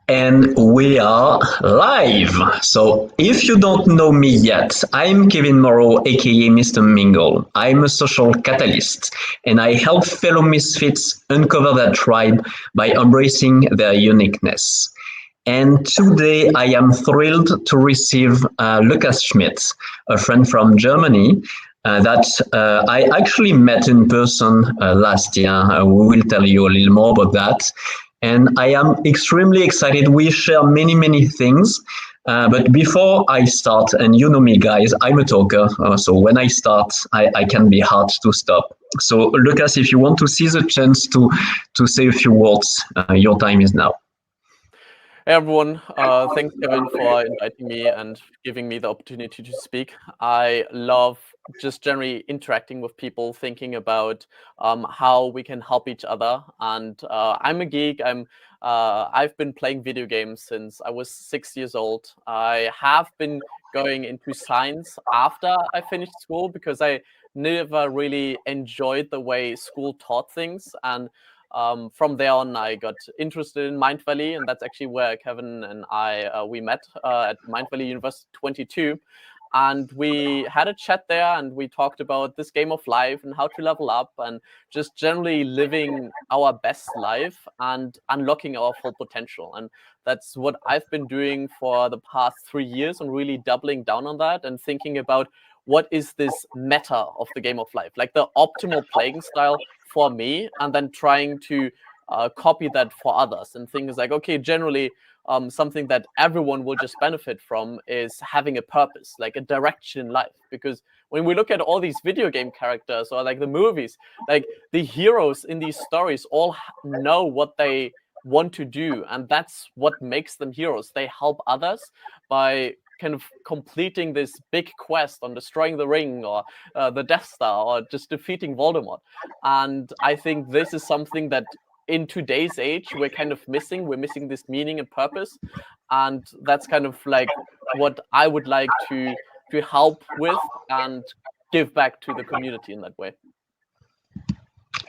And we are live. So if you don't know me yet, I'm Kevin Morrow, aka Mr. Mingle. I'm a social catalyst and I help fellow misfits uncover their tribe by embracing their uniqueness. And today I am thrilled to receive Lukas Schmidt, a friend from Germany that I actually met in person last year. We will tell you a little more about that. And I am extremely excited. We share many, many things. But before I start, and you know me, guys, I'm a talker. So when I start, I can be hard to stop. So, Lucas, if you want to seize a chance to say a few words, your time is now. Hey everyone, thanks Kevin for inviting me and giving me the opportunity to speak. I love just generally interacting with people, thinking about how we can help each other. And I'm a geek. I've been playing video games since I was 6 years old. I have been going into science after I finished school because I never really enjoyed the way school taught things. And from there on, I got interested in Mind Valley, and that's actually where Kevin and I we met at Mind Valley University 22. And we had a chat there, and we talked about this game of life and how to level up, and just generally living our best life and unlocking our full potential. And that's what I've been doing for the past 3 years, and really doubling down on that and thinking about what is this meta of the game of life, like the optimal playing style for me, and then trying to copy that for others. And things like, okay, generally something that everyone will just benefit from is having a purpose, like a direction in life. Because when we look at all these video game characters or like the movies, like the heroes in these stories all know what they want to do, and that's what makes them heroes. They help others by kind of completing this big quest on destroying the ring or the Death Star or just defeating Voldemort. And I think this is something that in today's age we're kind of missing. We're missing this meaning and purpose, and that's kind of like what I would like to help with and give back to the community in that way.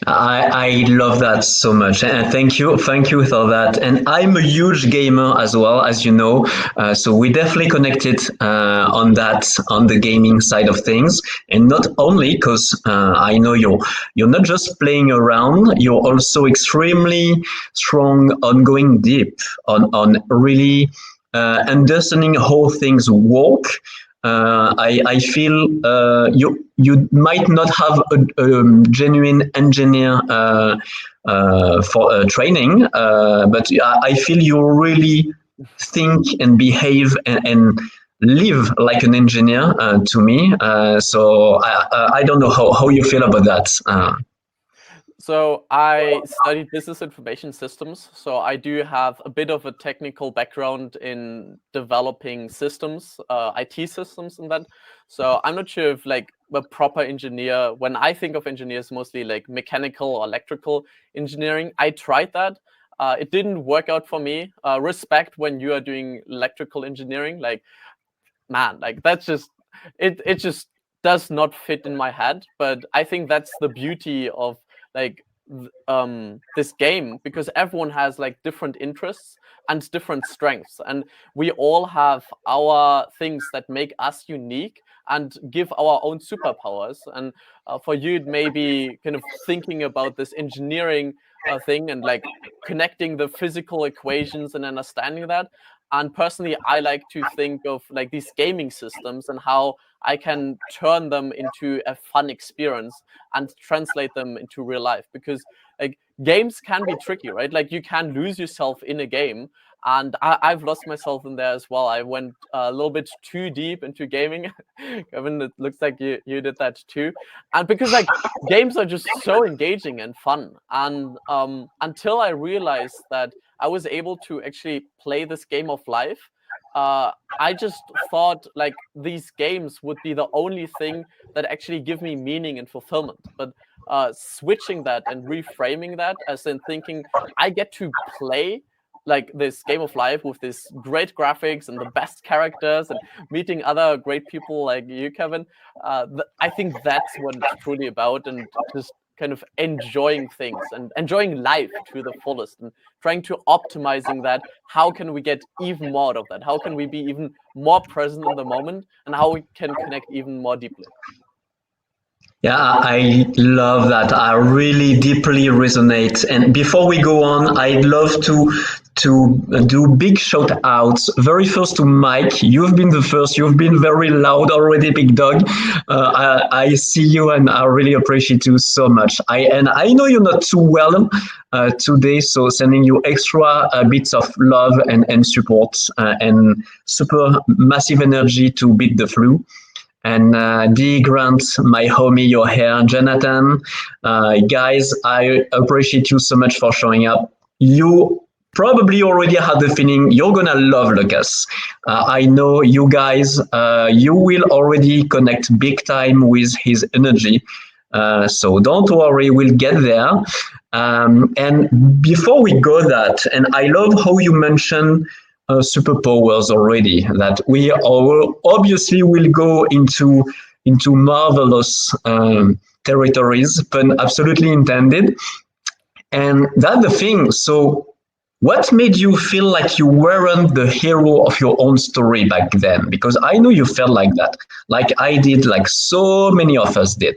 I love that so much, and thank you for that. And I'm a huge gamer as well, as you know. So we definitely connected on that, on the gaming side of things, and not only because I know you're not just playing around, you're also extremely strong on going deep, on really understanding how things work. I feel you might not have a genuine engineer for training, but I feel you really think and behave and live like an engineer to me. So I don't know how you feel about that. So I studied business information systems. So I do have a bit of a technical background in developing systems, IT systems and that. So I'm not sure if like a proper engineer, when I think of engineers, mostly like mechanical or electrical engineering. I tried that. It didn't work out for me. Respect when you are doing electrical engineering. Like, man, like that's just, it just does not fit in my head. But I think that's the beauty of like this game, because everyone has like different interests and different strengths, and we all have our things that make us unique and give our own superpowers. And for you, it may be kind of thinking about this engineering thing and like connecting the physical equations and understanding that. And personally, I like to think of like these gaming systems and how I can turn them into a fun experience and translate them into real life. Because like games can be tricky, right? Like you can lose yourself in a game. And I've lost myself in there as well. I went a little bit too deep into gaming. Kevin, it looks like you did that too. And because like games are just so engaging and fun. And until I realized that I was able to actually play this game of life, I just thought like these games would be the only thing that actually give me meaning and fulfillment. But switching that and reframing that as in thinking I get to play like this game of life with this great graphics and the best characters and meeting other great people like you, Kevin. I think that's what it's truly about, and just kind of enjoying things and enjoying life to the fullest and trying to optimizing that. How can we get even more out of that? How can we be even more present in the moment, and how we can connect even more deeply? Yeah, I love that. I really deeply resonate. And before we go on, I'd love to do big shout outs. Very first to Mike. You've been the first. You've been very loud already, big dog. I see you, and I really appreciate you so much. I know you're not too well today, so sending you extra bits of love and support and super massive energy to beat the flu. And D Grant, my homie, you're here. Jonathan, guys, I appreciate you so much for showing up. You probably already had the feeling you're gonna love Lucas. I know you guys, you will already connect big time with his energy. So don't worry, we'll get there. And before we go that, and I love how you mentioned superpowers already. That we all obviously will go into marvelous territories, pun absolutely intended. And that's the thing. So, what made you feel like you weren't the hero of your own story back then? Because I know you felt like that, like I did, like so many of us did.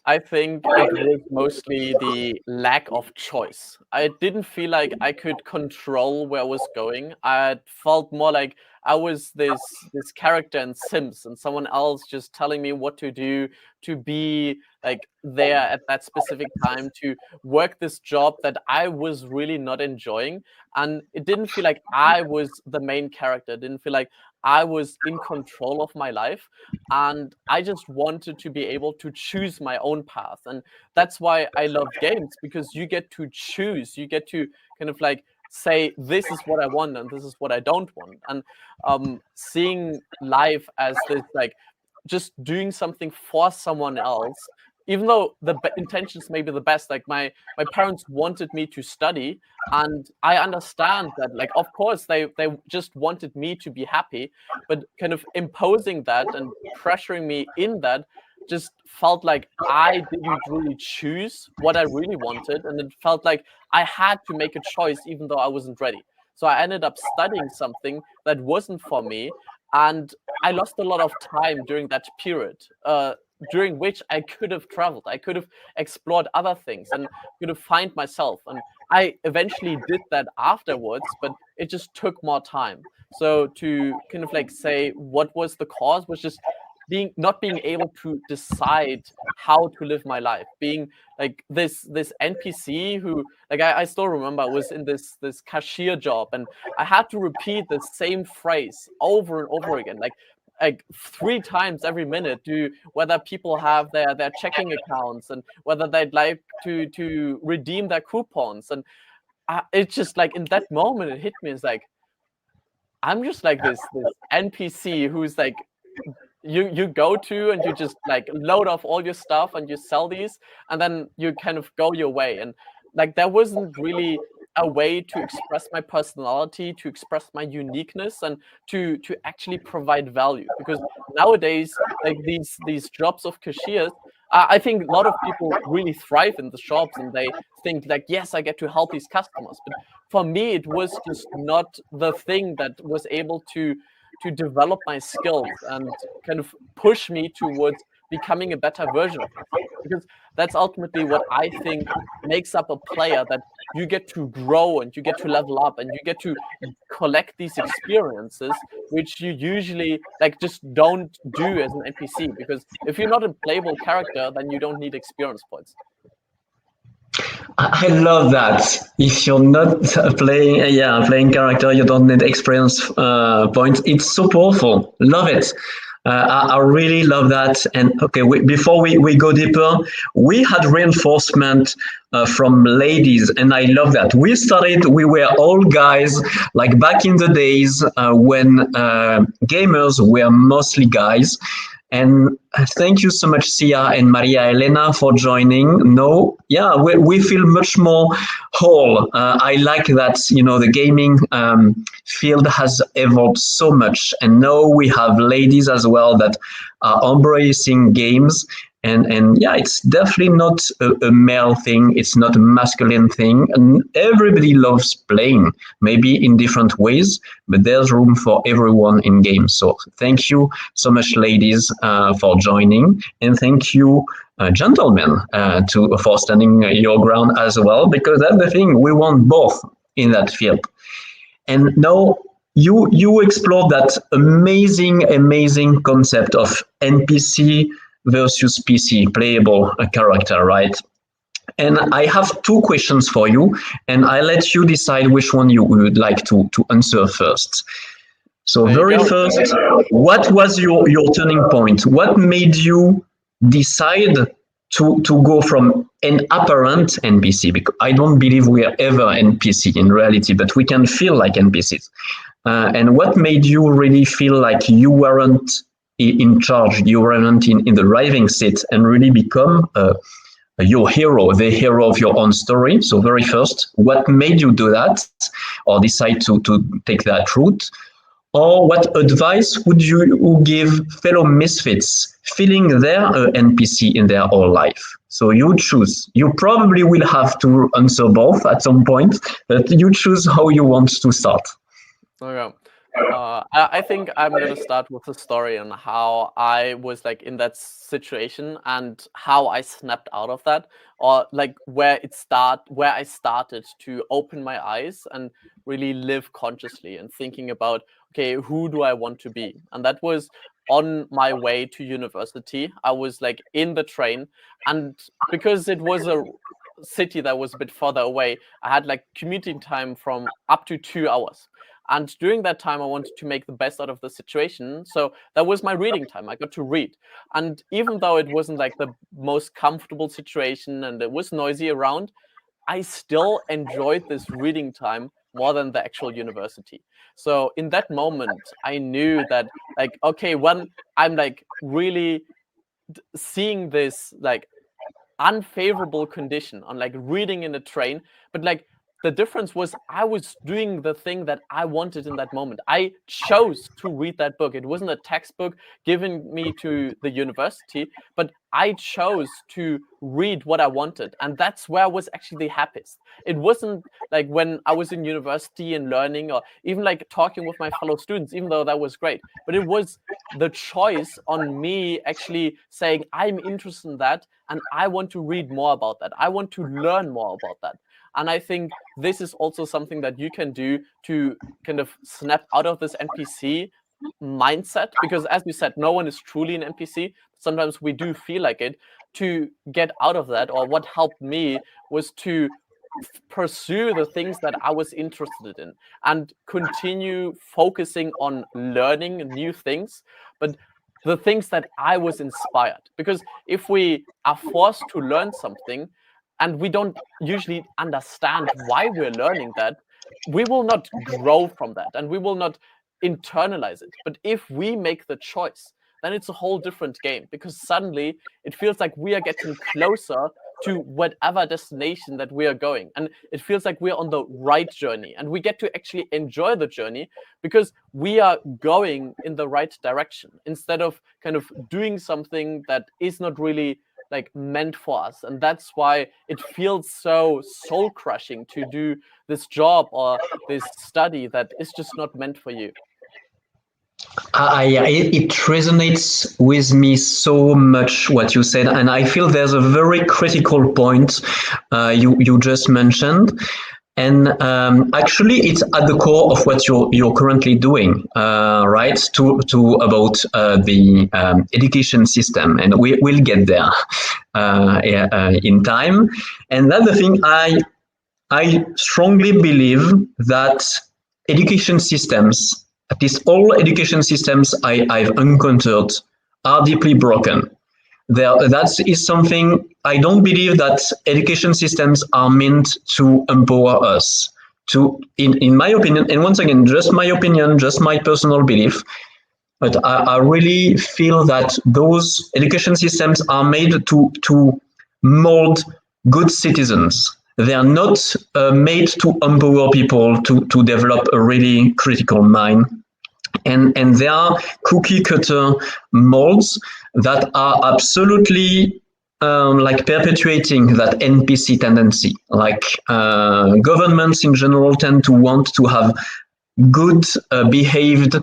I think it was mostly the lack of choice. I didn't feel like I could control where I was going. I felt more like I was this character in Sims, and someone else just telling me what to do, to be like there at that specific time, to work this job that I was really not enjoying. And it didn't feel like I was the main character. It didn't feel like I was in control of my life, and I just wanted to be able to choose my own path. And that's why I love games, because you get to choose. You get to kind of like say, this is what I want and this is what I don't want. And seeing life as this, like, just doing something for someone else, even though the intentions may be the best. Like my parents wanted me to study, and I understand that, like, of course they just wanted me to be happy, but kind of imposing that and pressuring me in that just felt like I didn't really choose what I really wanted, and it felt like I had to make a choice even though I wasn't ready. So I ended up studying something that wasn't for me, and I lost a lot of time during that period, during which I could have traveled, I could have explored other things, and could have find myself. And I eventually did that afterwards, but it just took more time. So to kind of like say what was the cause was just not being able to decide how to live my life, being like this NPC who, like, I still remember I was in this cashier job, and I had to repeat the same phrase over and over again, like 3 times every minute, to whether people have their checking accounts and whether they'd like to redeem their coupons. And it's just like, in that moment it hit me, it's like, I'm just like this NPC who's like, you go to and you just like load off all your stuff and you sell these, and then you kind of go your way. And like, there wasn't really a way to express my personality, to express my uniqueness, and to actually provide value. Because nowadays, like, these jobs of cashiers, I think a lot of people really thrive in the shops, and they think like, yes, I get to help these customers. But for me, it was just not the thing that was able to develop my skills and kind of push me towards becoming a better version of myself. Because that's ultimately what I think makes up a player, that you get to grow and you get to level up and you get to collect these experiences, which you usually like just don't do as an NPC. Because if you're not a playable character, then you don't need experience points. I love that. If you're not playing character, you don't need experience points. It's so powerful. Love it. I really love that. And okay, before we go deeper, we had reinforcement from ladies, and I love that. We were all guys, like back in the days when gamers were mostly guys. And thank you so much, Sia and Maria Elena, for joining. No, yeah, we feel much more whole. I like that, the gaming field has evolved so much. And now we have ladies as well that are embracing games. And yeah, it's definitely not a male thing. It's not a masculine thing. And everybody loves playing, maybe in different ways, but there's room for everyone in games. So thank you so much, ladies, for joining, and thank you, gentlemen, for standing your ground as well, because that's the thing. We want both in that field. And now you explored that amazing concept of NPC versus PC, playable character, right? And I have two questions for you, and I let you decide which one you would like to answer first. So There you very go. first, what was your turning point? What made you decide to go from an apparent NPC? Because I don't believe we are ever NPC in reality, but we can feel like NPCs. And what made you really feel like you weren't in charge, you weren't in the driving seat, and really become your hero, the hero of your own story? So very first, what made you do that or decide to take that route? Or what advice would you give fellow misfits feeling they're an NPC in their whole life? So you choose. You probably will have to answer both at some point, but you choose how you want to start. Okay. I think I'm gonna start with the story on how I was like in that situation and how I snapped out of that, or like where I started to open my eyes and really live consciously and thinking about, okay, who do I want to be? And that was on my way to university. I was like in the train, and because it was a city that was a bit further away, I had like commuting time from up to 2 hours. And during that time, I wanted to make the best out of the situation. So that was my reading time. I got to read. And even though it wasn't like the most comfortable situation and it was noisy around, I still enjoyed this reading time more than the actual university. So in that moment, I knew that, like, okay, when I'm like really seeing this like unfavorable condition on like reading in a train, but like the difference was I was doing the thing that I wanted in that moment. I chose to read that book. It wasn't a textbook given me to the university, but I chose to read what I wanted. And that's where I was actually the happiest. It wasn't like when I was in university and learning, or even like talking with my fellow students, even though that was great, but it was the choice on me actually saying, I'm interested in that and I want to read more about that. I want to learn more about that. And I think this is also something that you can do to kind of snap out of this NPC mindset, because as you said, no one is truly an NPC. Sometimes we do feel like it. To get out of that, or what helped me, was to pursue the things that I was interested in and continue focusing on learning new things, but the things that I was inspired. Because if we are forced to learn something and we don't usually understand why we're learning that, we will not grow from that and we will not internalize it. But if we make the choice, then it's a whole different game, because suddenly it feels like we are getting closer to whatever destination that we are going. And it feels like we're on the right journey and we get to actually enjoy the journey because we are going in the right direction instead of kind of doing something that is not really like meant for us. And that's why it feels so soul crushing to do this job or this study that is just not meant for you. It resonates with me so much what you said, and I feel there's a very critical point you just mentioned, and actually it's at the core of what you're currently doing, right? To about the education system, and we'll get there in time. And that's the thing. I strongly believe that education systems, at least all education systems I've encountered, are deeply broken. That is something I don't believe that education systems are meant to empower us. In my opinion, and once again, just my opinion, just my personal belief, but I really feel that those education systems are made to mold good citizens. They are not made to empower people to develop a really critical mind. And they are cookie cutter molds that are absolutely like perpetuating that NPC tendency. Like governments in general tend to want to have good behaved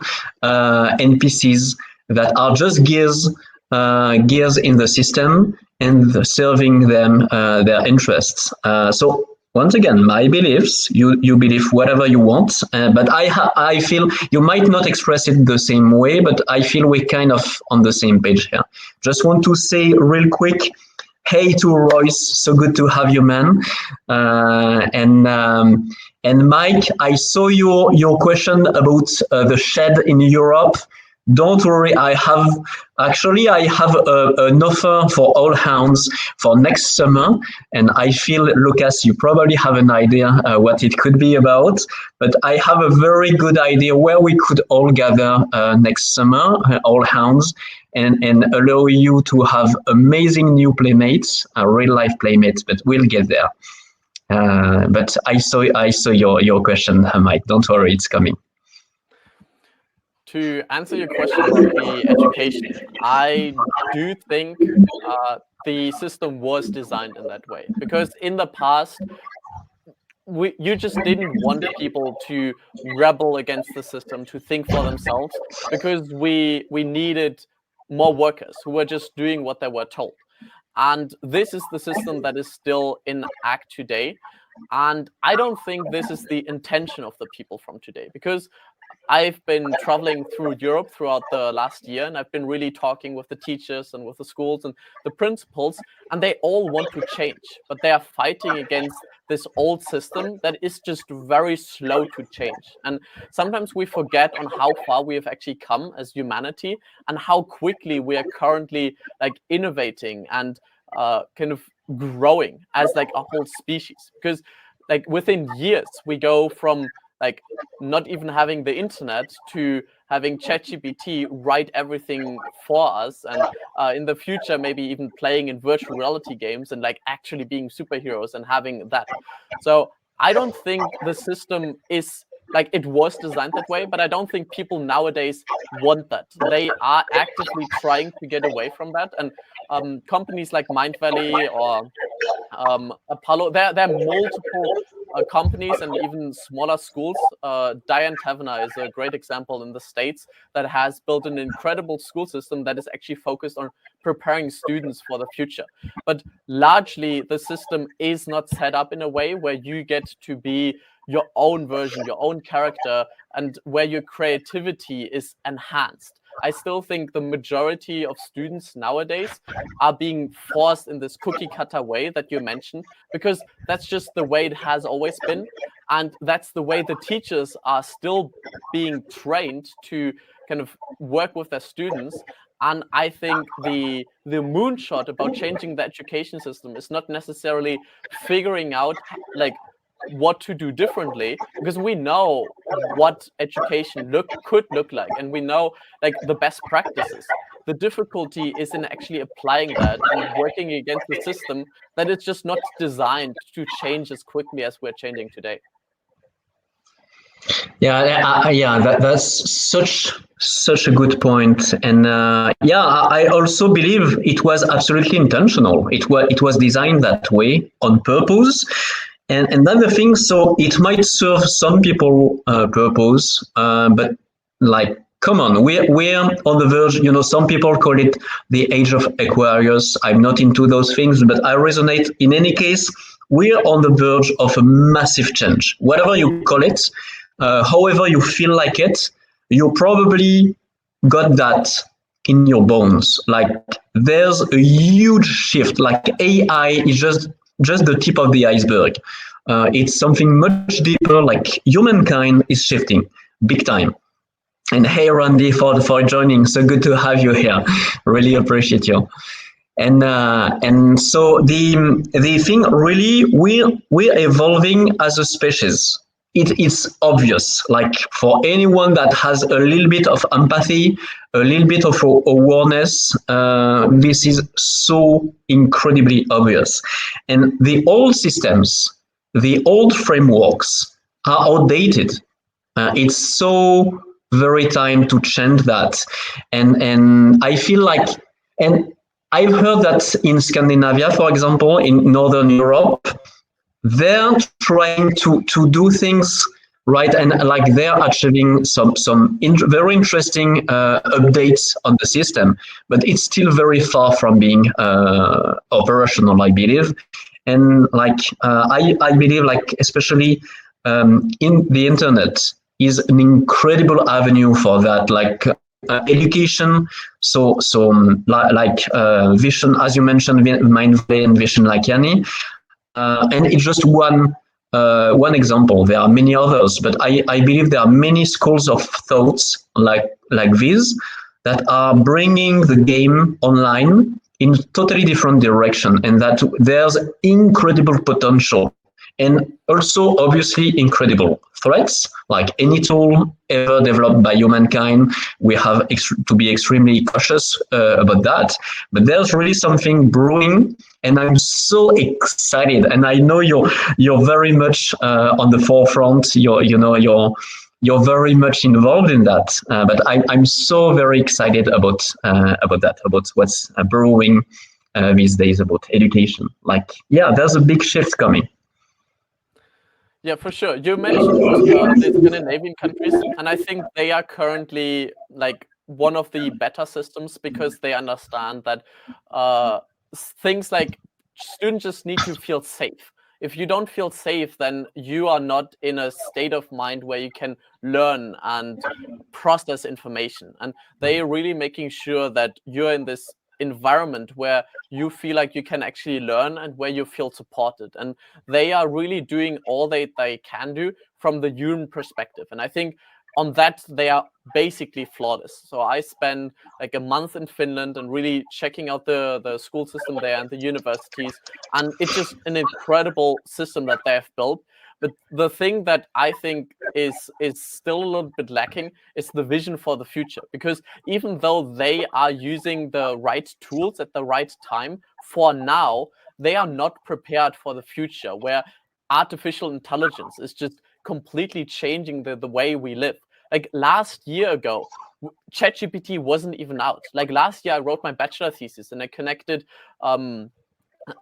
NPCs that are just gears in the system and serving them their interests. So once again, my beliefs. You believe whatever you want, but I feel you might not express it the same way, but I feel we're kind of on the same page here. Just want to say real quick. Hey to Royce, so good to have you, man. And Mike, I saw your question about the shed in Europe. Don't worry, I have an offer for all hounds for next summer, and I feel Lucas, you probably have an idea what it could be about. But I have a very good idea where we could all gather next summer, all hounds, and allow you to have amazing new playmates, real life playmates. But we'll get there. But I saw your question, Mike. Don't worry, it's coming. To answer your question about the education, I do think the system was designed in that way, because in the past, you just didn't want people to rebel against the system, to think for themselves, because we needed more workers who were just doing what they were told. And this is the system that is still in act today. And I don't think this is the intention of the people from today, because I've been traveling through Europe throughout the last year, and I've been really talking with the teachers and with the schools and the principals, and they all want to change, but they are fighting against this old system that is just very slow to change. And sometimes we forget on how far we have actually come as humanity and how quickly we are currently like innovating and kind of growing as like a whole species. Because like within years we go from like not even having the internet to having ChatGPT write everything for us, and in the future maybe even playing in virtual reality games and like actually being superheroes and having that. So I don't think the system is like, it was designed that way, but I don't think people nowadays want that. They are actively trying to get away from that, and companies like Mind Valley or Apollo, there are multiple companies and even smaller schools. Diane Taverner is a great example in the States that has built an incredible school system that is actually focused on preparing students for the future. But largely, the system is not set up in a way where you get to be your own version, your own character, and where your creativity is enhanced. I still think the majority of students nowadays are being forced in this cookie cutter way that you mentioned, because that's just the way it has always been. And that's the way the teachers are still being trained to kind of work with their students. And I think the moonshot about changing the education system is not necessarily figuring out like what to do differently, because we know what education could look like, and we know like the best practices. The difficulty is in actually applying that and working against the system that is just not designed to change as quickly as we're changing today. That's such a good point, and I also believe it was absolutely intentional. It was designed that way on purpose. And another thing, so it might serve some people purpose, but like, come on, we're on the verge. Some people call it the age of Aquarius. I'm not into those things, but I resonate. In any case, we're on the verge of a massive change. Whatever you call it, however you feel like it, you probably got that in your bones. Like, there's a huge shift. Like, AI is just the tip of the iceberg. It's something much deeper. Like, humankind is shifting big time. And hey, Randy, for joining. So good to have you here. Really appreciate you. And so the thing really, we're evolving as a species. It's obvious. Like, for anyone that has a little bit of empathy, a little bit of awareness, this is so incredibly obvious. And the old systems, the old frameworks are outdated. It's so very time to change that. And I feel like And I've heard that in Scandinavia, for example, in Northern Europe, they're trying to do things right, and like they're achieving some very interesting updates on the system, but it's still very far from being operational, I believe. And like I believe, like especially in the internet is an incredible avenue for that, like education. Vision, as you mentioned, Mindvalley and Vision like Yanni, and it's just one example. There are many others, but I believe there are many schools of thoughts like these that are bringing the game online in totally different direction, and that there's incredible potential and also obviously incredible threats. Like any tool ever developed by humankind, we have to be extremely cautious about that. But there's really something brewing, and I'm so excited. And I know you're very much on the forefront. You're very much involved in that. But I'm so very excited about that, about what's brewing these days about education. Like, yeah, there's a big shift coming. Yeah, for sure. You mentioned the Scandinavian countries, and I think they are currently like one of the better systems because they understand that things like students just need to feel safe. If you don't feel safe, then you are not in a state of mind where you can learn and process information. And they are really making sure that you're in this environment where you feel like you can actually learn and where you feel supported. And they are really doing all they can do from the human perspective. And I think on that, they are basically flawless. So I spent like a month in Finland and really checking out the school system there and the universities. And it's just an incredible system that they have built. But the thing that I think is still a little bit lacking is the vision for the future. Because even though they are using the right tools at the right time, for now, they are not prepared for the future where artificial intelligence is just completely changing the way we live. Like last year ago, ChatGPT wasn't even out. Like last year, I wrote my bachelor thesis and I connected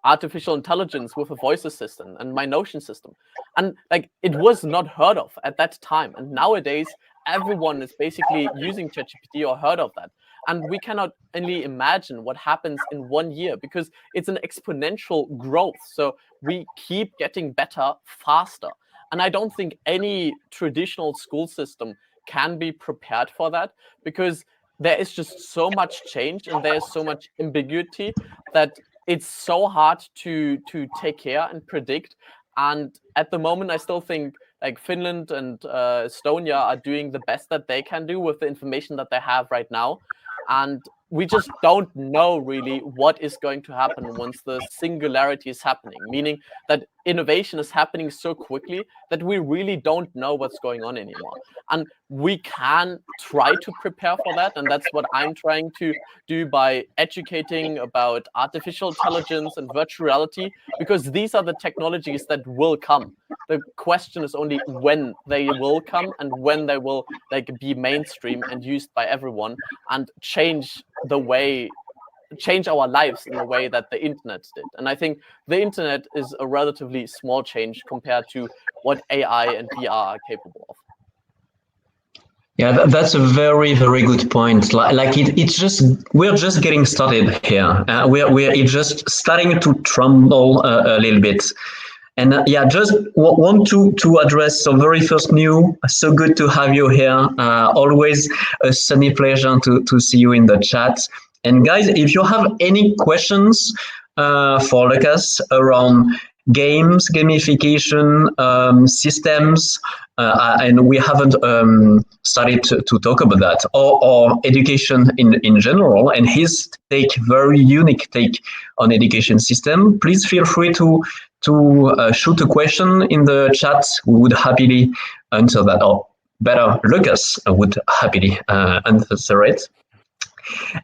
artificial intelligence with a voice assistant and my Notion system. And like it was not heard of at that time. And nowadays, everyone is basically using ChatGPT or heard of that. And we cannot only imagine what happens in 1 year because it's an exponential growth. So we keep getting better faster. And I don't think any traditional school system can be prepared for that because there is just so much change and there's so much ambiguity that it's so hard to take care and predict. And at the moment, I still think like Finland and Estonia are doing the best that they can do with the information that they have right now. And we just don't know really what is going to happen once the singularity is happening, meaning that innovation is happening so quickly that we really don't know what's going on anymore. And we can try to prepare for that. And that's what I'm trying to do by educating about artificial intelligence and virtual reality, because these are the technologies that will come. The question is only when they will come and when they will like be mainstream and used by everyone and change our lives in the way that the internet did. And I think the internet is a relatively small change compared to what AI and VR are capable of. Yeah, that's a very, very good point. Like it's just we're just getting started here. It's just starting to tremble a little bit. And yeah, just want to address some very first new. So good to have you here. Always a sunny pleasure to see you in the chat. And guys, if you have any questions for Lukas around games, gamification, systems, and we haven't started to talk about that, or education in general, and his very unique take on education system, please feel free to shoot a question in the chat. We would happily answer that, or better, Lukas would happily answer it.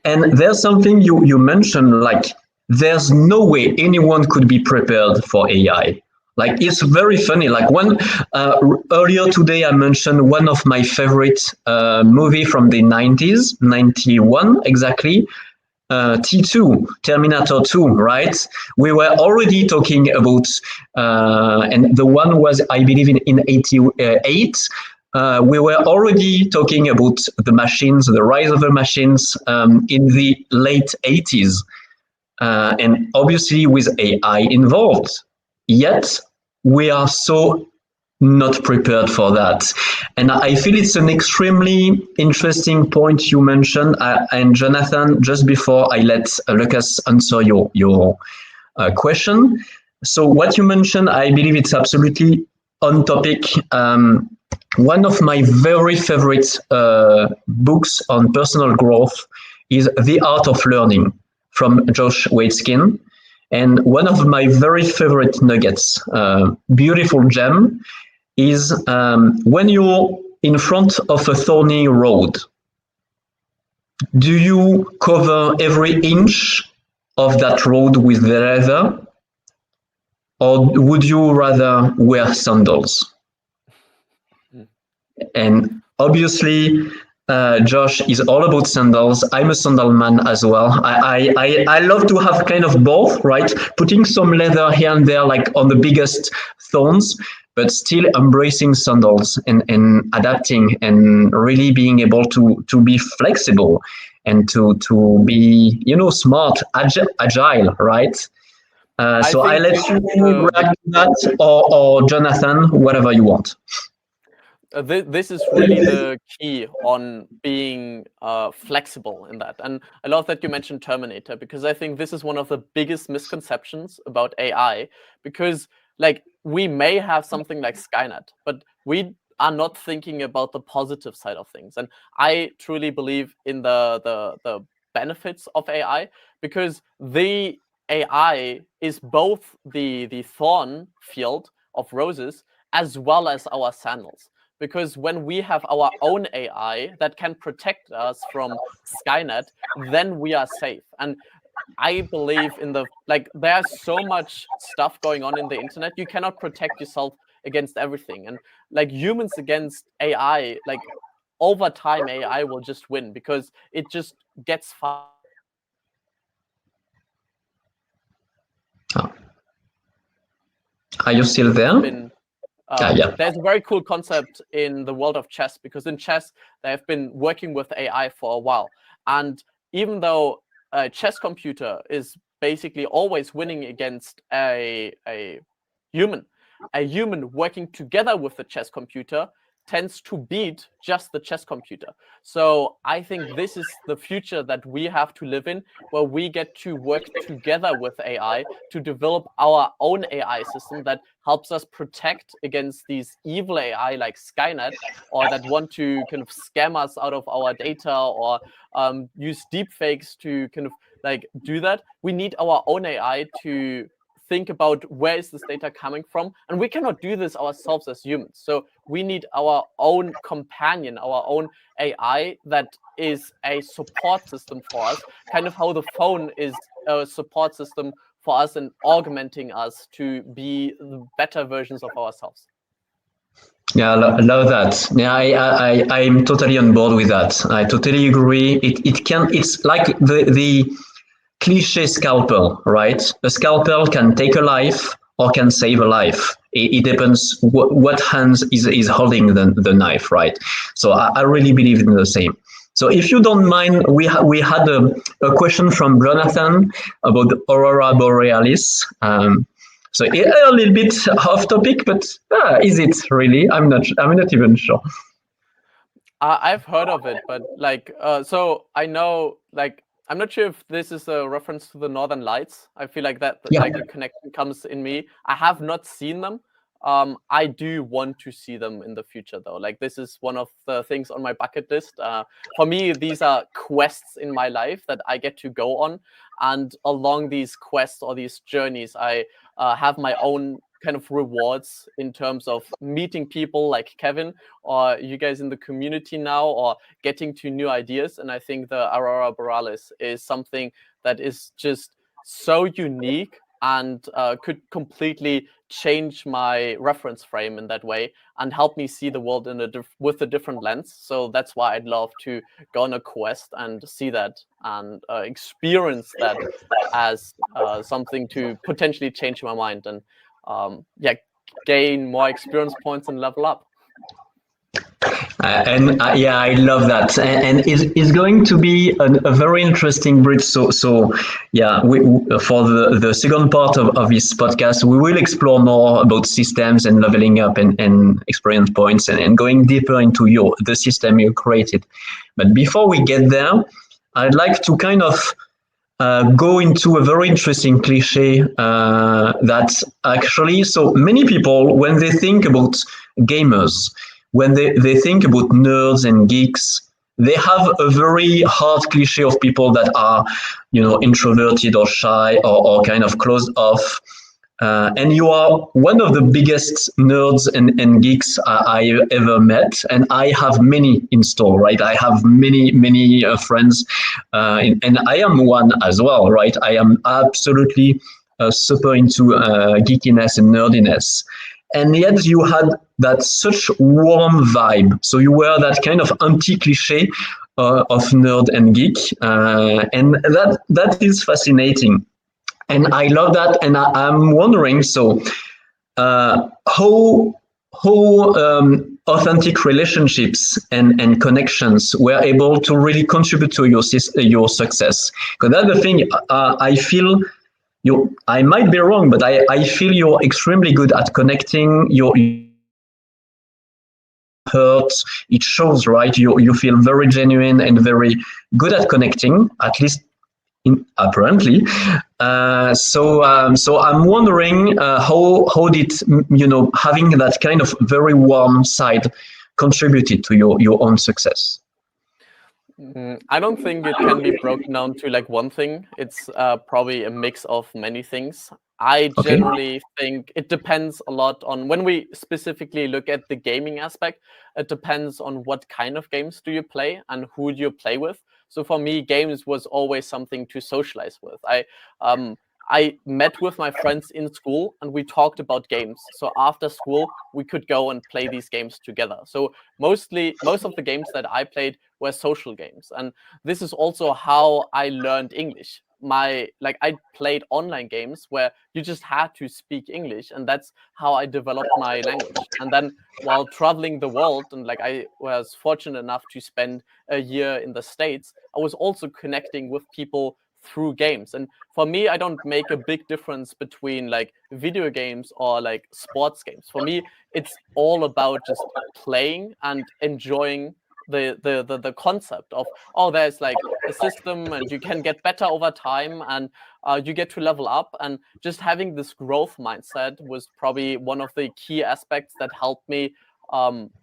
And there's something you mentioned, like there's no way anyone could be prepared for AI. Like it's very funny. Like when earlier today I mentioned one of my favorite movie from the 90s, 91 exactly. T2, Terminator 2, right? We were already talking about, and the one was, I believe, in 88. We were already talking about the machines, the rise of the machines in the late 80s, and obviously with AI involved. Yet, we are so not prepared for that. And I feel it's an extremely interesting point you mentioned. And Jonathan, just before I let Lucas answer your question. So what you mentioned, I believe it's absolutely on topic. One of my very favorite books on personal growth is The Art of Learning from Josh Waitzkin. And one of my very favorite nuggets, beautiful gem, is when you're in front of a thorny road, do you cover every inch of that road with the leather, or would you rather wear sandals? And obviously, Josh is all about sandals. I'm a sandal man as well. I love to have kind of both, right? Putting some leather here and there, like on the biggest thorns, but still embracing sandals and adapting and really being able to be flexible and to be, smart, agile, right? So I let you react to that, or Jonathan, whatever you want. This is really the key on being flexible in that. And I love that you mentioned Terminator, because I think this is one of the biggest misconceptions about AI, because like we may have something like Skynet, but we are not thinking about the positive side of things. And I truly believe in the benefits of AI, because the AI is both the thorn field of roses as well as our sandals. Because when we have our own AI that can protect us from Skynet, then we are safe. And I believe in there's so much stuff going on in the internet. You cannot protect yourself against everything. And like humans against AI, like over time, AI will just win, because it just gets far. Are you still there? Yeah. There's a very cool concept in the world of chess, because in chess, they have been working with AI for a while. And even though a chess computer is basically always winning against a human working together with the chess computer tends to beat just the chess computer. So I think this is the future that we have to live in, where we get to work together with AI to develop our own AI system that helps us protect against these evil AI like Skynet, or that want to kind of scam us out of our data, or use deepfakes to kind of like do that. We need our own AI to think about where is this data coming from, and we cannot do this ourselves as humans. So we need our own companion, our own AI that is a support system for us, kind of how the phone is a support system for us and augmenting us to be the better versions of ourselves. Yeah, I love that. Yeah, I'm totally on board with that. I totally agree. It's like the cliche scalpel, right? A scalpel can take a life or can save a life. It depends what hands is holding the knife, right? So I really believe in the same. So if you don't mind, we had a question from Jonathan about the Aurora Borealis. So a little bit off topic, but is it really? I'm not even sure. I've heard of it, but so I know, I'm not sure if this is a reference to the Northern Lights. I feel like that, like a connection comes in me. I have not seen them. I do want to see them in the future, though. Like, this is one of the things on my bucket list. For me, these are quests in my life that I get to go on, and along these quests or these journeys, I have my own kind of rewards in terms of meeting people like Kevin or you guys in the community now, or getting to new ideas. And I think the Aurora Borealis is something that is just so unique and could completely change my reference frame in that way and help me see the world with a different lens. So that's why I'd love to go on a quest and see that and experience that as something to potentially change my mind and gain more experience points and level up. Yeah, I love that, and it's going to be a very interesting bridge. So yeah, for the second part of this podcast, we will explore more about systems and leveling up and experience points and going deeper into the system you created. But before we get there, I'd like to kind of go into a very interesting cliche that actually, so many people, when they think about gamers, when they think about nerds and geeks, they have a very hard cliche of people that are, introverted or shy or kind of closed off. And you are one of the biggest nerds and geeks I ever met, and I have many in store, right? I have many friends, and I am one as well, right? I am absolutely super into geekiness and nerdiness, and yet you had that such warm vibe. So you were that kind of anti-cliche of nerd and geek, and that is fascinating. And I love that, and I'm wondering, so how authentic relationships and connections were able to really contribute to your success? Because that's the thing. I feel I might be wrong, but I feel you're extremely good at connecting. Your hurt, it shows, right? You feel very genuine and very good at connecting, at least apparently. So I'm wondering how did having that kind of very warm side contributed to your own success? I don't think it can be broken down to like one thing. It's probably a mix of many things. I Okay. generally think it depends a lot on when we specifically look at the gaming aspect. It depends on what kind of games do you play and who do you play with. So for me, games was always something to socialize with. I met with my friends in school and we talked about games. So after school, we could go and play these games together. So most of the games that I played were social games, and this is also how I learned English. I played online games where you just had to speak English, and that's how I developed my language. And then while traveling the world, and like I was fortunate enough to spend a year in the States, I was also connecting with people through games. And for me, I don't make a big difference between like video games or like sports games. For me, it's all about just playing and enjoying the concept of, oh, there's like a system and you can get better over time and you get to level up. And just having this growth mindset was probably one of the key aspects that helped me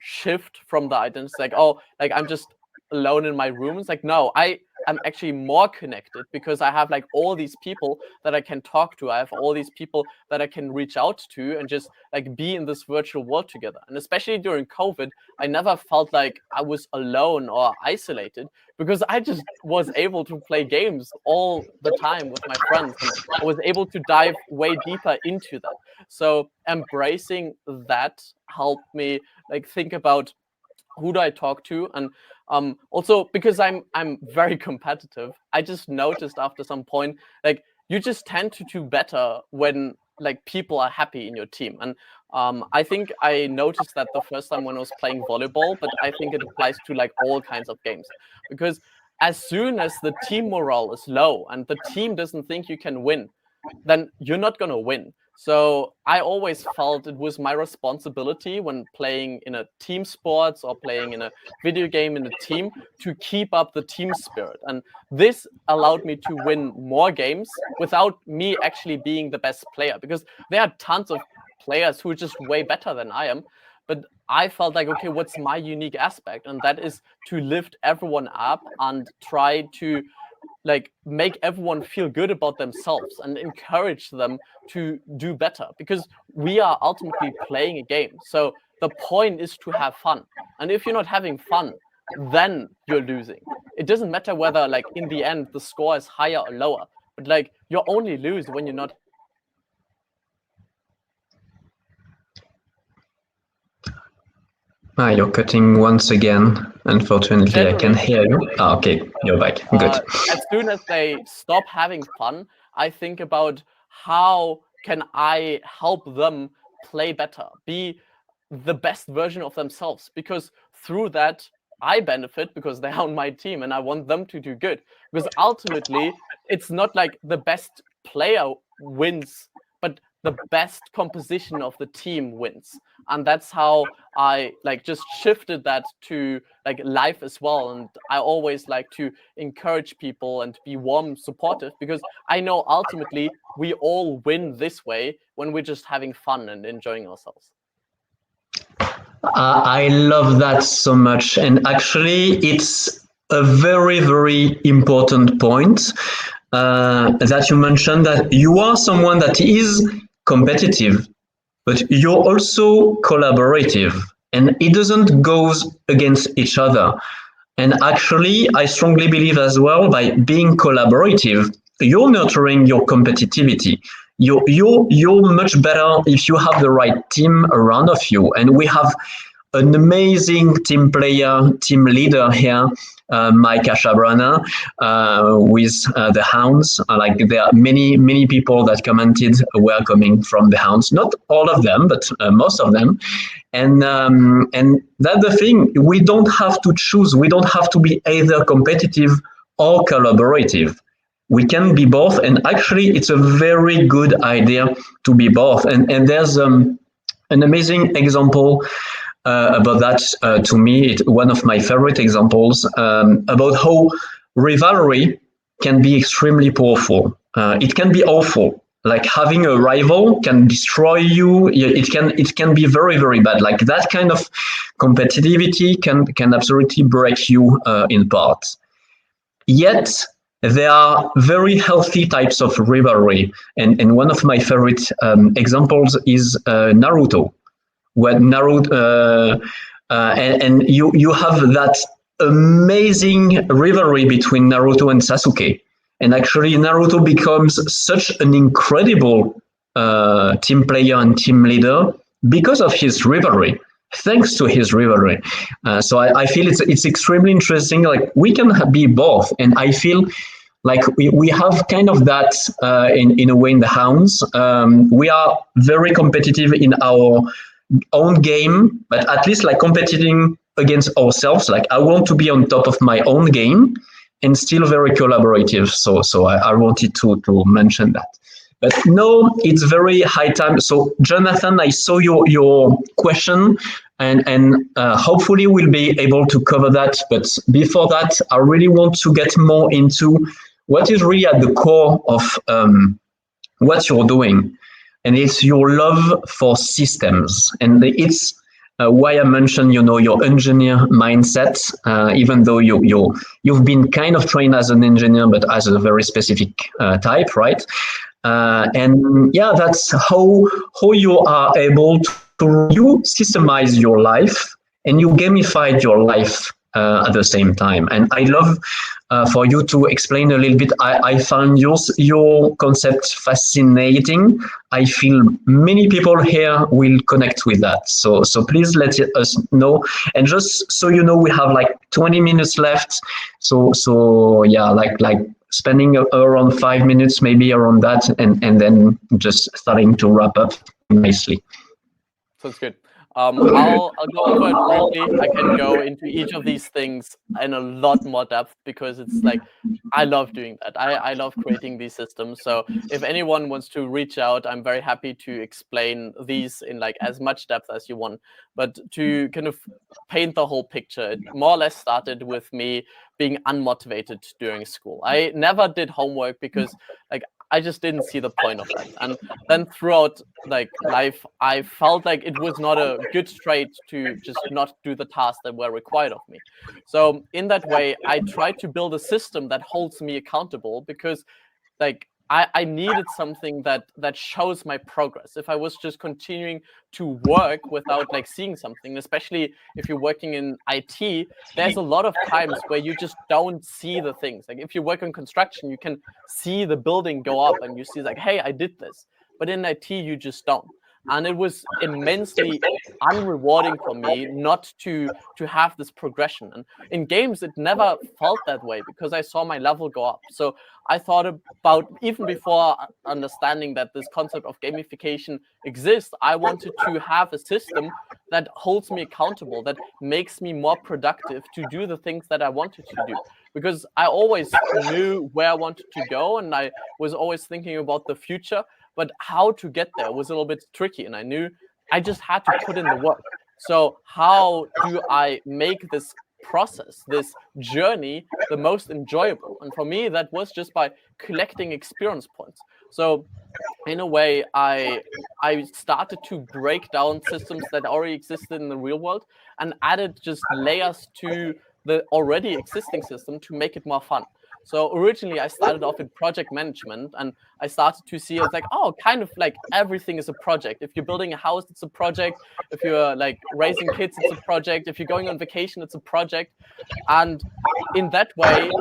shift from the identity like, oh, like I'm just alone in my room. It's like, no, I'm actually more connected because I have like all these people that I can talk to. I have all these people that I can reach out to and just like be in this virtual world together. And especially during COVID, I never felt like I was alone or isolated because I just was able to play games all the time with my friends. And I was able to dive way deeper into that. So embracing that helped me like think about who do I talk to, and also because I'm very competitive. I just noticed after some point, like you just tend to do better when like people are happy in your team. And I think I noticed that the first time when I was playing volleyball, but I think it applies to like all kinds of games, because as soon as the team morale is low and the team doesn't think you can win, then you're not going to win. So I always felt it was my responsibility when playing in a team sports or playing in a video game in a team to keep up the team spirit. And this allowed me to win more games without me actually being the best player, because there are tons of players who are just way better than I am. But I felt like, okay, what's my unique aspect? And that is to lift everyone up and try to like make everyone feel good about themselves and encourage them to do better, because we are ultimately playing a game. So the point is to have fun. And if you're not having fun, then you're losing. It doesn't matter whether like in the end the score is higher or lower, but like you only lose when you're not. You're cutting once again. Unfortunately, I can Generally, hear you. Okay, you're back. Good. as soon as they stop having fun, I think about how can I help them play better, be the best version of themselves, because through that I benefit because they're on my team and I want them to do good. Because ultimately, it's not like the best player wins, but the best composition of the team wins. And that's how I like just shifted that to like life as well. And I always like to encourage people and be warm, supportive, because I know ultimately we all win this way when we're just having fun and enjoying ourselves. I love that so much. And actually, it's a very, very important point that you mentioned that you are someone that is competitive, but you're also collaborative. And it doesn't go against each other. And actually, I strongly believe as well by being collaborative, you're nurturing your competitivity. You're much better if you have the right team around of you. And we have an amazing team player, team leader here, Mike Ashabrana, with the Hounds. Like there are many people that commented were coming from the Hounds. Not all of them, but most of them. And that's the thing. We don't have to choose. We don't have to be either competitive or collaborative. We can be both, and actually, it's a very good idea to be both. And there's an amazing example about that to me. It's one of my favorite examples about how rivalry can be extremely powerful. It can be awful. Like having a rival can destroy you. It can be very very bad. Like that kind of competitivity can absolutely break you in parts. Yet there are very healthy types of rivalry, and one of my favorite examples is Naruto when Naruto and you have that amazing rivalry between Naruto and Sasuke, and actually Naruto becomes such an incredible team player and team leader because of his rivalry. Thanks to his rivalry, so I feel it's extremely interesting. Like we can be both, and I feel like we have kind of that in a way in the Hounds. We are very competitive in our own game, but at least like competing against ourselves. Like I want to be on top of my own game and still very collaborative. So I wanted to mention that. But no, it's very high time. So Jonathan, I saw your question, and hopefully we'll be able to cover that. But before that, I really want to get more into what is really at the core of what you're doing, and it's your love for systems, and it's why I mentioned your engineer mindset, even though you've been kind of trained as an engineer, but as a very specific type, right? And yeah, that's how you are able to you systemize your life and you gamified your life at the same time. And I love for you to explain a little bit. I found your concept fascinating. I feel many people here will connect with that. So please let us know. And just so you know, we have like 20 minutes left. So yeah, like spending around 5 minutes, maybe around that, and then just starting to wrap up nicely. Sounds good. I'll go over it briefly. I can go into each of these things in a lot more depth because it's like I love doing that. I love creating these systems. So if anyone wants to reach out, I'm very happy to explain these in like as much depth as you want. But to kind of paint the whole picture, it more or less started with me being unmotivated during school. I never did homework because like I just didn't see the point of that. And then throughout like life, I felt like it was not a good trait to just not do the tasks that were required of me. So in that way, I tried to build a system that holds me accountable because like I needed something that shows my progress. If I was just continuing to work without like seeing something, especially if you're working in IT, there's a lot of times where you just don't see the things. Like if you work on construction, you can see the building go up and you see like, hey, I did this. But in IT, you just don't. And it was immensely unrewarding for me not to have this progression. And in games, it never felt that way because I saw my level go up. So I thought about, even before understanding that this concept of gamification exists, I wanted to have a system that holds me accountable, that makes me more productive to do the things that I wanted to do. Because I always knew where I wanted to go, and I was always thinking about the future, but how to get there was a little bit tricky, and I knew I just had to put in the work. So how do I make this process, this journey, the most enjoyable? And for me, that was just by collecting experience points. So in a way, I started to break down systems that already existed in the real world and added just layers to the already existing system to make it more fun. So originally I started off in project management, and I started to see it's like, oh, kind of like everything is a project. If you're building a house, it's a project. If you're like raising kids, it's a project. If you're going on vacation, it's a project. And in that way,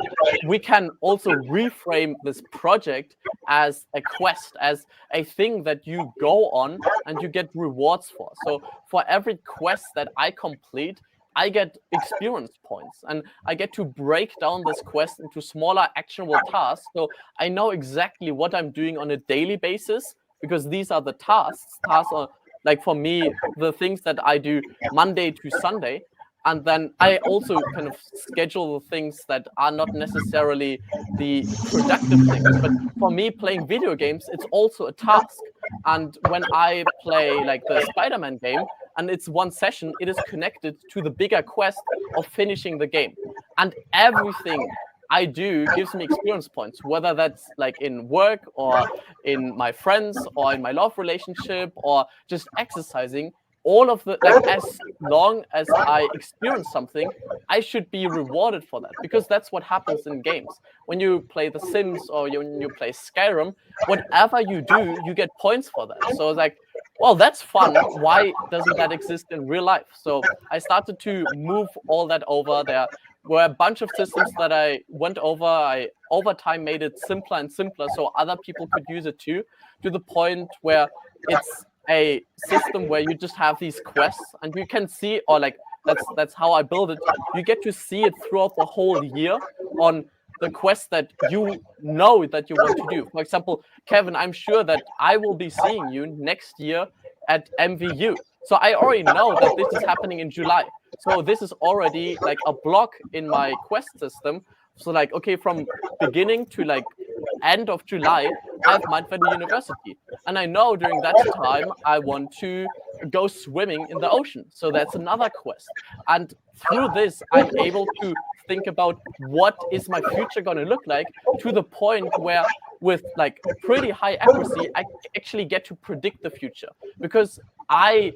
we can also reframe this project as a quest, as a thing that you go on and you get rewards for. So for every quest that I complete, I get experience points, and I get to break down this quest into smaller actionable tasks. So I know exactly what I'm doing on a daily basis, because these are the tasks. Tasks are, like, for me, the things that I do Monday to Sunday. And then I also kind of schedule the things that are not necessarily the productive things. But for me, playing video games, it's also a task. And when I play like the Spider-Man game, and it's one session, it is connected to the bigger quest of finishing the game. And everything I do gives me experience points, whether that's like in work or in my friends or in my love relationship or just exercising. All of the, like, as long as I experience something, I should be rewarded for that, because that's what happens in games. When you play The Sims or when you play Skyrim, whatever you do, you get points for that. So it's like, well, that's fun. Why doesn't that exist in real life? So I started to move all that over. There were a bunch of systems that I went over. I, over time, made it simpler and simpler so other people could use it too, to the point where it's a system where you just have these quests and you can see, or like, that's how I build it. You get to see it throughout the whole year on the quest that you know that you want to do. For example, Kevin, I'm sure that I will be seeing you next year at MVU. So I already know that this is happening in July. So this is already like a block in my quest system. So like, okay, from beginning to like end of July, I have Mindfender University. And I know during that time, I want to go swimming in the ocean. So that's another quest. And through this, I'm able to think about what is my future going to look like, to the point where with like pretty high accuracy, I actually get to predict the future, because I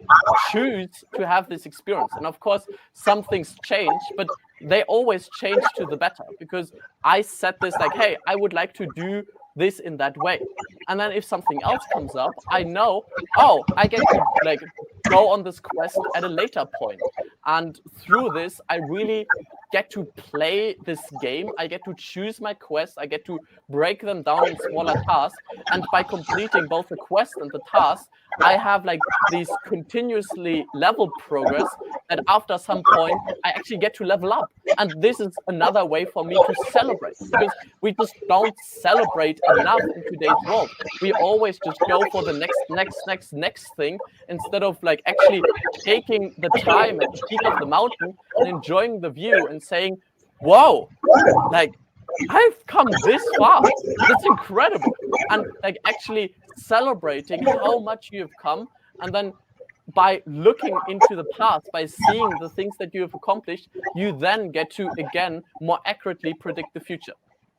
choose to have this experience. And of course, some things change, but they always change to the better, because I set this like, hey, I would like to do this in that way. And then if something else comes up, I know, oh, I get to like go on this quest at a later point. And through this, I really get to play this game. I get to choose my quests. I get to break them down in smaller tasks. And by completing both the quest and the task, I have like these continuously level progress that after some point, I actually get to level up. And this is another way for me to celebrate, because we just don't celebrate enough in today's world. We always just go for the next thing, instead of like actually taking the time at the peak of the mountain and enjoying the view and saying, whoa, like, I've come this far. That's incredible. And like actually celebrating how much you've come. And then by looking into the past, by seeing the things that you have accomplished, you then get to, again, more accurately predict the future.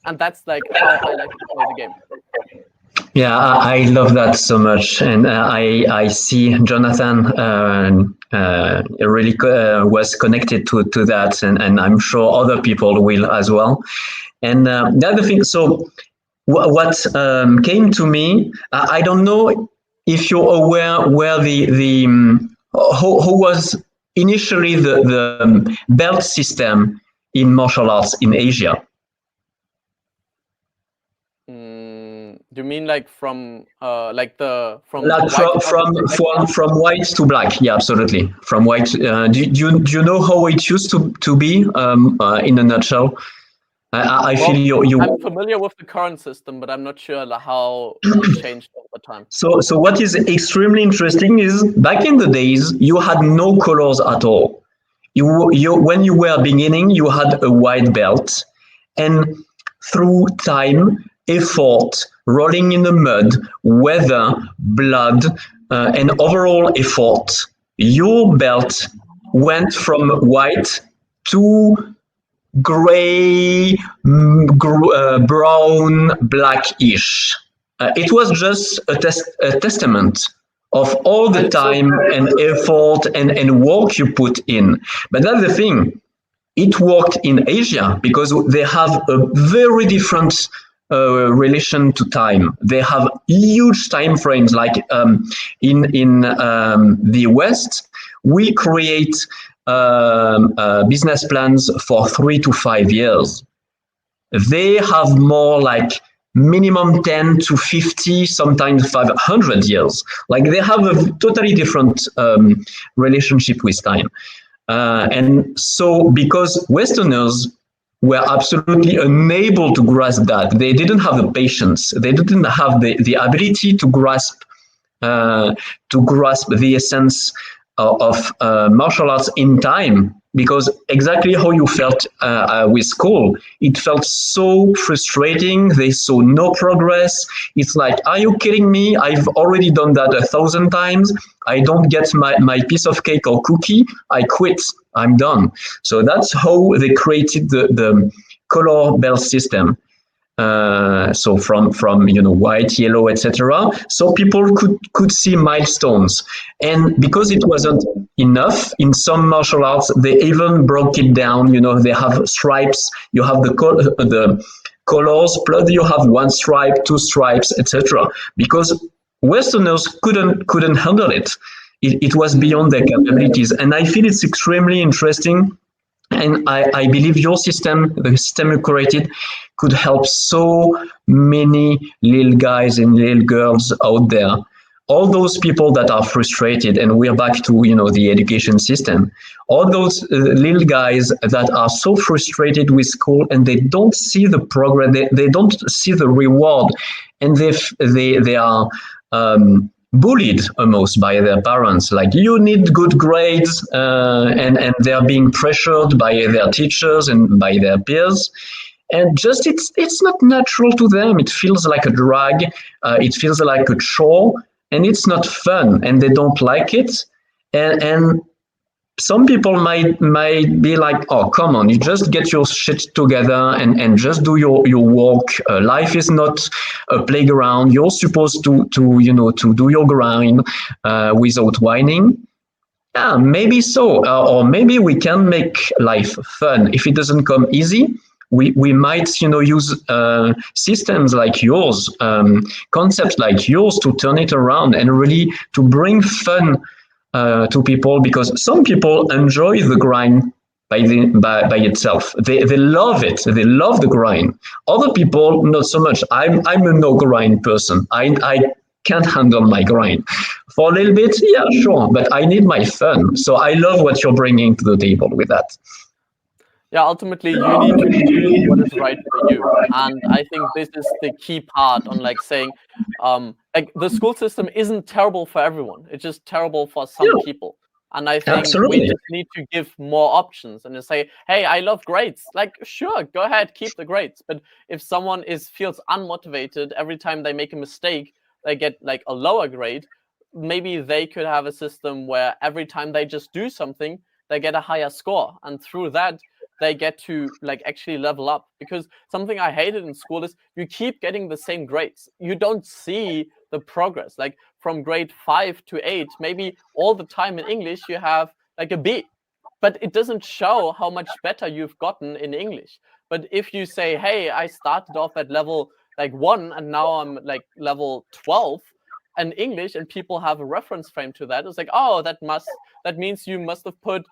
And that's like how I like to play the game. Yeah, I love that so much, and I see Jonathan really was connected to that, and I'm sure other people will as well. And the other thing, so what came to me, I don't know if you're aware where the how was initially the belt system in martial arts in Asia. Do you mean like from Like white collar to black collar? from white to black. Yeah, absolutely. From white. Do you know how it used to be in a nutshell? I feel Well, I'm you. familiar with the current system, but I'm not sure how it changed over time. So what is extremely interesting is back in the days you had no colors at all. You when you were beginning you had a white belt, and through time, effort, rolling in the mud, weather, blood, and overall effort, your belt went from white to gray, brown, blackish. It was just a testament of all the So time and effort and work you put in. But that's the thing. It worked in Asia because they have a very different relation to time. They have huge time frames. Like in the West, we create business plans for 3 to 5 years. They have more like minimum 10 to 50, sometimes 500 years. Like they have a totally different relationship with time. And so, because Westerners were absolutely unable to grasp that, they didn't have the patience, they didn't have the ability uh, to grasp the essence of martial arts in time, because exactly how you felt with school, it felt so frustrating. They saw no progress. It's like, are you kidding me? I've already done that 1,000 times. I don't get my piece of cake or cookie. I quit. I'm done. So that's how they created the color bell system. So from white, yellow, etc. So people could see milestones, and because it wasn't enough in some martial arts, they even broke it down. They have stripes. You have the colors, plus you have one stripe, two stripes, etc. Because Westerners couldn't handle it. It was beyond their capabilities, and I feel it's extremely interesting, and I believe your system, the system you created, could help so many little guys and little girls out there. All those people that are frustrated, and we're back to the education system. All those little guys that are so frustrated with school, and they don't see the progress, they don't see the reward, and they are bullied almost by their parents, like you need good grades, and they're being pressured by their teachers and by their peers, and just it's not natural to them. It feels like a drag, it feels like a chore, and it's not fun, and they don't like it. And some people might be like, oh, come on, you just get your shit together and just do your work. Life is not a playground. You're supposed to do your grind without whining. Yeah, maybe so. Or maybe we can make life fun. If it doesn't come easy, we might use systems like yours, concepts like yours, to turn it around and really to bring fun to people, because some people enjoy the grind by itself. They love it. They love the grind. Other people not so much. I'm a no grind person. I can't handle my grind for a little bit. Yeah, sure, but I need my fun. So I love what you're bringing to the table with that. Yeah, ultimately you need to choose what is right for you, and I think this is the key part on like saying, like the school system isn't terrible for everyone, it's just terrible for some Yeah, people. And I think we absolutely. just need to give more options and just say, hey, I love grades, like sure, go ahead, keep the grades. But if someone is feels unmotivated every time they make a mistake, they get like a lower grade, maybe they could have a system where every time they just do something, they get a higher score, and through that they get to like actually level up. Because something I hated in school is you keep getting the same grades, you don't see the progress. Like from grade 5 to 8, maybe all the time in English you have like a B, but it doesn't show how much better you've gotten in English. But if you say, hey, I started off at level like 1 and now I'm like level 12 in English, and people have a reference frame to that, it's like, oh, that means you must have put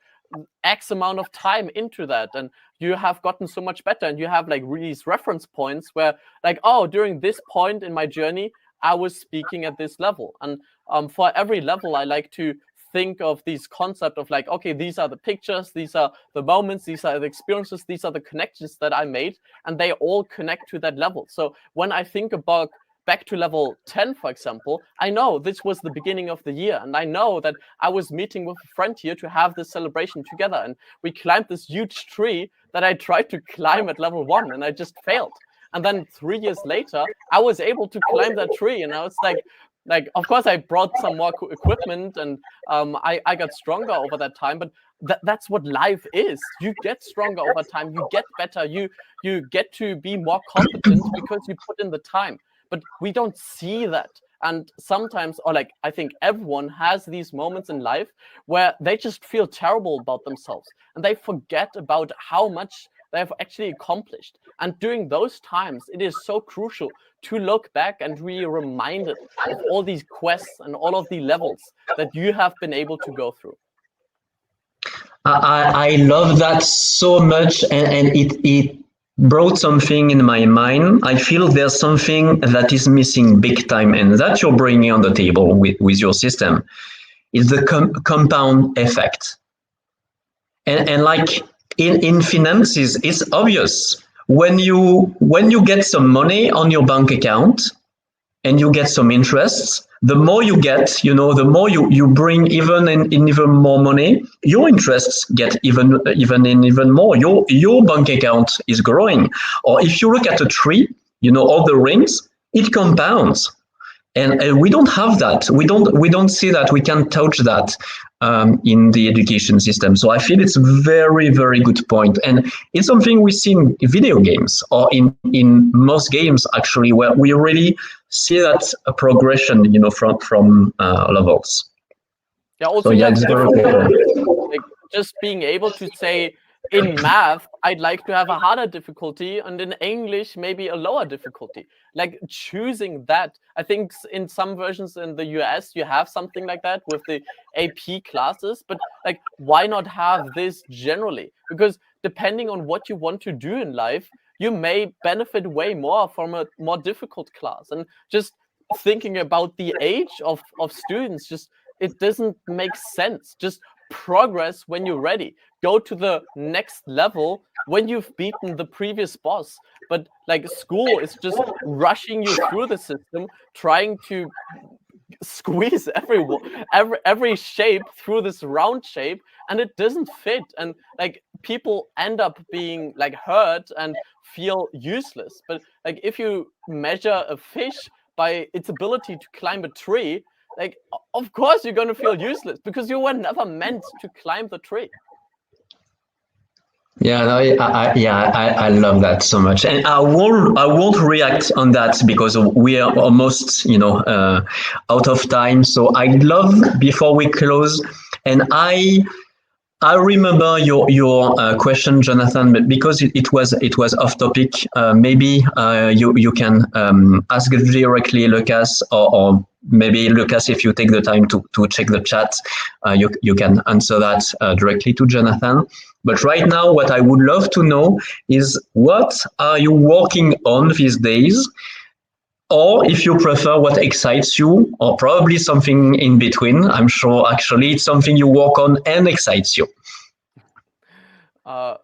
X amount of time into that, and you have gotten so much better, and you have like these reference points where like, oh, during this point in my journey I was speaking at this level. And for every level I like to think of these concept of like, okay, these are the pictures, these are the moments, these are the experiences, these are the connections that I made, and they all connect to that level. So when I think about back to level 10, for example, I know this was the beginning of the year, and I know that I was meeting with a friend here to have this celebration together, and we climbed this huge tree that I tried to climb at level 1 and I just failed. And then 3 years later I was able to climb that tree, and I was like, of course I brought some more equipment, and I got stronger over that time, but that's what life is. You get stronger over time, you get better, you get to be more competent because you put in the time. But we don't see that. And sometimes, or like, I think everyone has these moments in life where they just feel terrible about themselves and they forget about how much they have actually accomplished. And during those times, it is so crucial to look back and be reminded of all these quests and all of the levels that you have been able to go through. I love that so much, and it brought something in my mind. I feel there's something that is missing big time, and that you're bringing on the table with your system is the compound effect. And like in finances, it's obvious when you get some money on your bank account and you get some interests, the more you get, the more you bring even in even more money, your interests get even more. Your bank account is growing. Or if you look at a tree, all the rings, it compounds. And we don't have that. We don't see that. We can't touch that in the education system. So I feel it's a very, very good point. And it's something we see in video games or in most games, actually, where we really see that progression, from levels. Yeah, also, so, yeah, it's very like just being able to say, in math, I'd like to have a harder difficulty, and in English, maybe a lower difficulty. Like choosing that. I think in some versions in the US, you have something like that with the AP classes, but like, why not have this generally? Because depending on what you want to do in life, you may benefit way more from a more difficult class. And just thinking about the age of students, just it doesn't make sense. Just progress when you're ready. Go to the next level when you've beaten the previous boss. But like, school is just rushing you through the system, trying to squeeze every shape through this round shape, and it doesn't fit. And like, people end up being like hurt and feel useless. But like, if you measure a fish by its ability to climb a tree, like, of course you're going to feel useless because you were never meant to climb the tree. Yeah, no, I love that so much, and I won't react on that because we are almost out of time. So I'd love, before we close, and I remember your question, Jonathan, but because it was off topic. Maybe you can ask directly Lucas, or maybe Lucas, if you take the time to check the chat, you can answer that directly to Jonathan. But right now, what I would love to know is, what are you working on these days? Or if you prefer, what excites you, or probably something in between. I'm sure actually it's something you work on and excites you.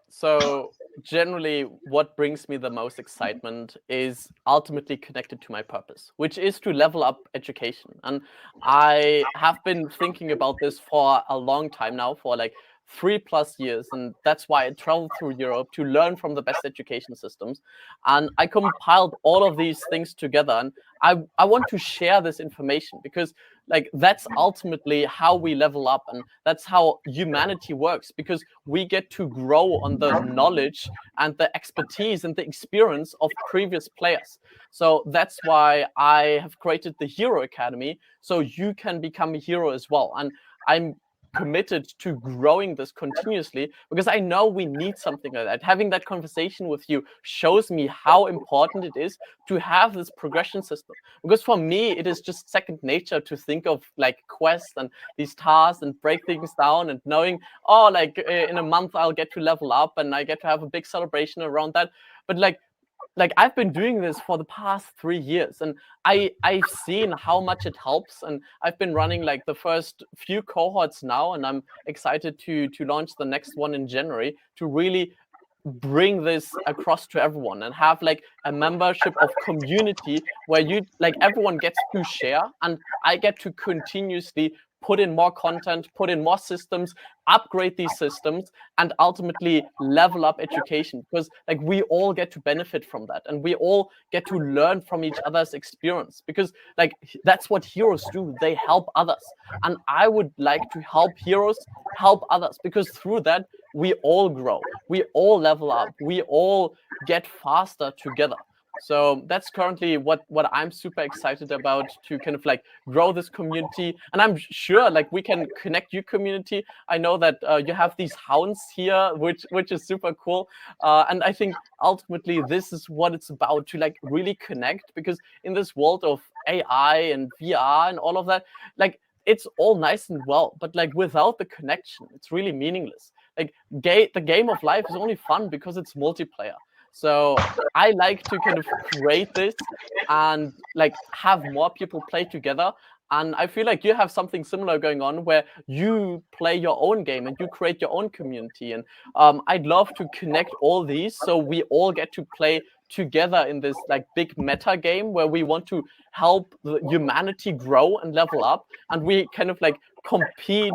So generally, what brings me the most excitement is ultimately connected to my purpose, which is to level up education. And I have been thinking about this for a long time now, for like 3+ years. And that's why I traveled through Europe to learn from the best education systems. And I compiled all of these things together. And I want to share this information because like, that's ultimately how we level up, and that's how humanity works, because we get to grow on the knowledge and the expertise and the experience of previous players. So that's why I have created the Hero Academy, so you can become a hero as well. And I'm committed to growing this continuously, because I know we need something like that. Having that conversation with you shows me how important it is to have this progression system. Because for me, it is just second nature to think of like quests and these tasks and break things down and knowing, oh, like in a month I'll get to level up and I get to have a big celebration around that. But like I've been doing this for the past 3 years, and I've seen how much it helps, and I've been running like the first few cohorts now, and I'm excited to launch the next one in January to really bring this across to everyone and have like a membership of community where you like everyone gets to share, and I get to continuously put in more content, put in more systems, upgrade these systems, and ultimately level up education, because like we all get to benefit from that, and we all get to learn from each other's experience, because like that's what heroes do. They help others, and I would like to help heroes help others, because through that we all grow, we all level up, we all get faster together. So that's currently what I'm super excited about, to kind of like grow this community. And I'm sure like we can connect your community. I know that you have these hounds here, which is super cool. And I think ultimately this is what it's about, to like really connect, because in this world of AI and VR and all of that, like it's all nice and well, but like without the connection, it's really meaningless. Like the game of life is only fun because it's multiplayer. So I like to kind of create this and like have more people play together. And I feel like you have something similar going on, where you play your own game and you create your own community. And I'd love to connect all these so we all get to play together in this like big meta game where we want to help humanity grow and level up. And we kind of like compete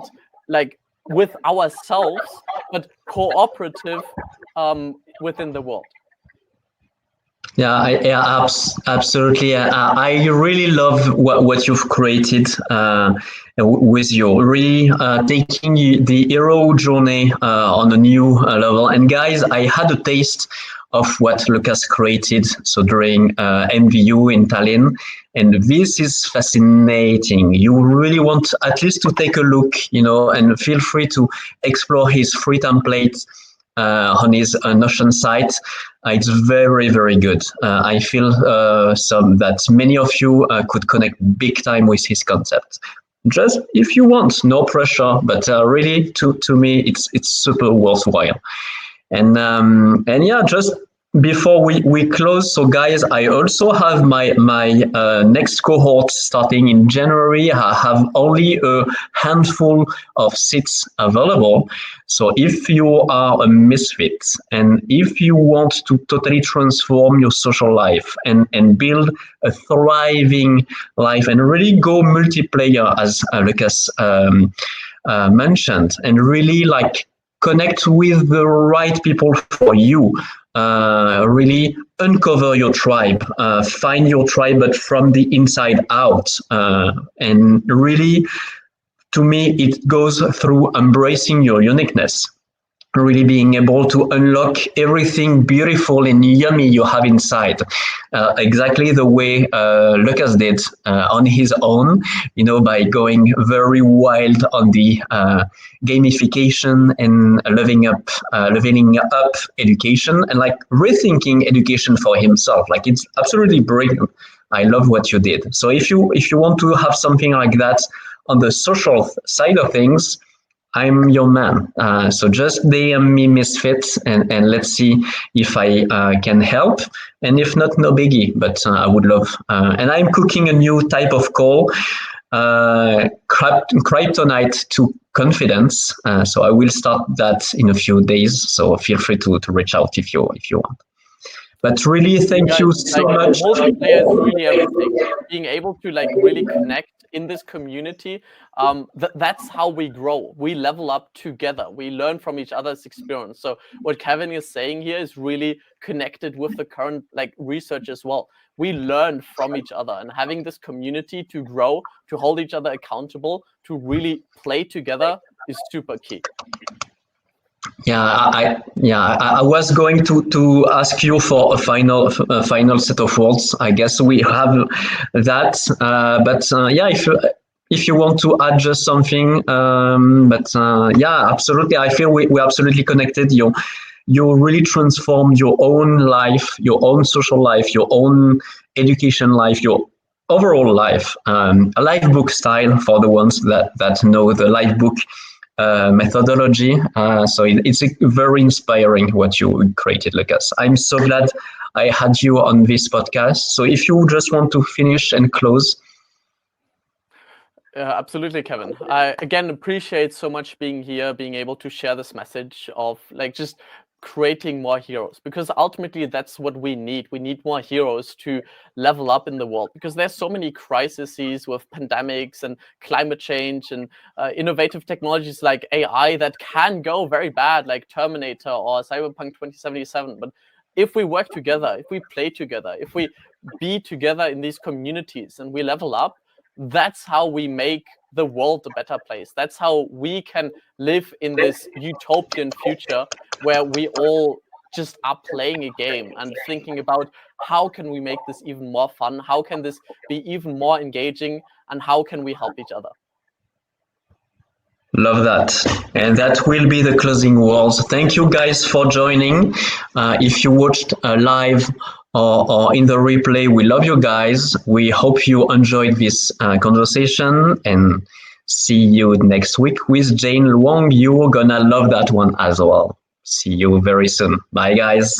like with ourselves, but cooperative within the world. Absolutely. I really love what you've created with your really taking the hero journey on a new level. And guys, I had a taste of what Lukas created, so during MVU in Tallinn, and this is fascinating. You really want at least to take a look, and feel free to explore his free template on his Notion site. It's very, very good. I feel that many of you could connect big time with his concept. Just if you want, no pressure, but really, to me, it's super worthwhile. And yeah, just before we close, so guys, I also have my next cohort starting in January. I have only a handful of seats available. So if you are a misfit and if you want to totally transform your social life and build a thriving life and really go multiplayer, as Lukas mentioned, and really like connect with the right people for you. Really uncover your tribe, find your tribe, but from the inside out. And really, to me, it goes through embracing your uniqueness. Really being able to unlock everything beautiful and yummy you have inside, exactly the way Lukas did on his own, by going very wild on the gamification and leveling up education, and like rethinking education for himself. Like, it's absolutely brilliant. I love what you did. So if you want to have something like that on the social side of things, I'm your man. So just DM me, Misfits, and let's see if I can help. And if not, no biggie. But I would love. And I'm cooking a new type of call, kryptonite to confidence. So I will start that in a few days. So feel free to reach out if you want. But really, thank you so much. Multiplayer is really everything. Being able to like really connect in this community, that's how we grow. We level up together. We learn from each other's experience. So what Kevin is saying here is really connected with the current like research as well. We learn from each other, and having this community to grow, to hold each other accountable, to really play together is super key. Yeah, I was going to ask you for a final set of words. I guess we have that, but yeah, if you want to add just something, but yeah, absolutely. I feel we're absolutely connected. You really transformed your own life, your own social life, your own education life, your overall life. A life book style for the ones that know the life book methodology. So it's very inspiring what you created, Lucas. I'm so glad I had you on this podcast. So if you just want to finish and close. Absolutely, Kevin. I again appreciate so much being here, being able to share this message of like just creating more heroes, because ultimately that's what we need. We need more heroes to level up in the world, because there's so many crises with pandemics and climate change and innovative technologies like AI that can go very bad, like Terminator or Cyberpunk 2077. But if we work together, if we play together, if we be together in these communities and we level up, that's how we make the world a better place. That's how we can live in this utopian future where we all just are playing a game and thinking about how can we make this even more fun, how can this be even more engaging, and how can we help each other. Love that. And that will be the closing words. Thank you guys for joining. If you watched live or in the replay, we love you guys. We hope you enjoyed this conversation, and see you next week with Jane Wong. You're gonna love that one as well. See you very soon. Bye, guys.